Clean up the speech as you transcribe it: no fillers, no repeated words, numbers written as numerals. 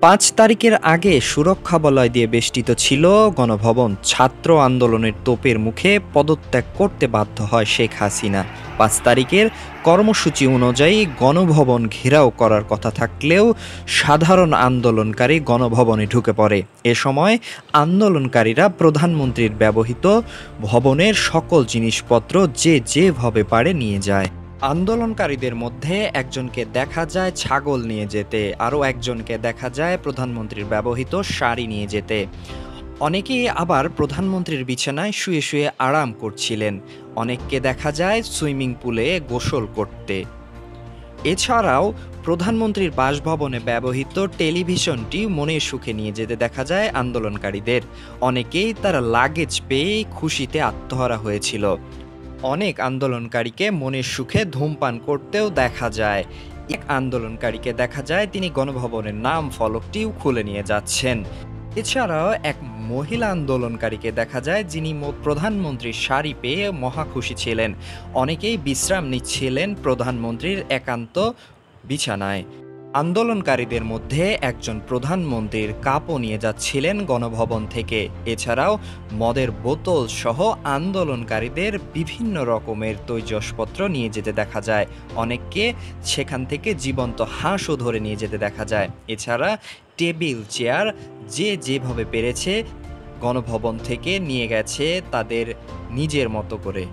৫ তারিখের আগে সুরক্ষা বলয় দিয়ে বেষ্টিত ছিল গণভবন। ছাত্র আন্দোলনের তোপের মুখে পদত্যাগ করতে বাধ্য হয় শেখ হাসিনা। ৫ তারিখের কর্মসূচি অনুযায়ী গণভবন ঘেরাও করার কথা থাকলেও সাধারণ আন্দোলনকারী গণভবনে ঢুকে পড়ে। এ সময় আন্দোলনকারীরা প্রধানমন্ত্রীর ব্যবহৃত ভবনের সকল জিনিসপত্র যেভাবে পারে নিয়ে যায়। আন্দোলনকারীদের মধ্যে একজনকে দেখা যায় ছাগল নিয়ে যেতে, আরও একজনকে দেখা যায় প্রধানমন্ত্রীর ব্যবহৃত শাড়ি নিয়ে যেতে। অনেকেই আবার প্রধানমন্ত্রীর বিছানায় শুয়ে শুয়ে আরাম করছিলেন। অনেককে দেখা যায় সুইমিং পুলে গোসল করতে। এছাড়াও প্রধানমন্ত্রীর বাসভবনে ব্যবহৃত টেলিভিশনটি মনের সুখে নিয়ে যেতে দেখা যায় আন্দোলনকারীদের। অনেকেই তারা লাগেজ পেয়ে খুশিতে আত্মহারা হয়েছিল। অনেক আন্দোলনকারীকে মনের সুখে ধূমপান করতেও দেখা যায়। এক আন্দোলনকারীকে দেখা যায় তিনি গণভবনের নাম ফলকটিও খুলে নিয়ে যাচ্ছেন। এছাড়াও এক মহিলা আন্দোলনকারীকে দেখা যায় যিনি প্রধানমন্ত্রীর শাড়ি পেয়ে মহা খুশি ছিলেন। অনেকেই বিশ্রাম নিচ্ছিলেন প্রধানমন্ত্রীর একান্ত বিছানায়। আন্দোলনকারীদের মধ্যে একজন প্রধানমন্ত্রীর কাপও নিয়ে যাচ্ছিলেন গণভবন থেকে। এছাড়াও মদের বোতল সহ আন্দোলনকারীদের বিভিন্ন রকমের তৈজসপত্র নিয়ে যেতে দেখা যায়। অনেককে সেখান থেকে জীবন্ত হাঁসও ধরে নিয়ে যেতে দেখা যায়। এছাড়া টেবিল চেয়ার যেভাবে পেরেছে গণভবন থেকে নিয়ে গেছে তাদের নিজের মতো করে।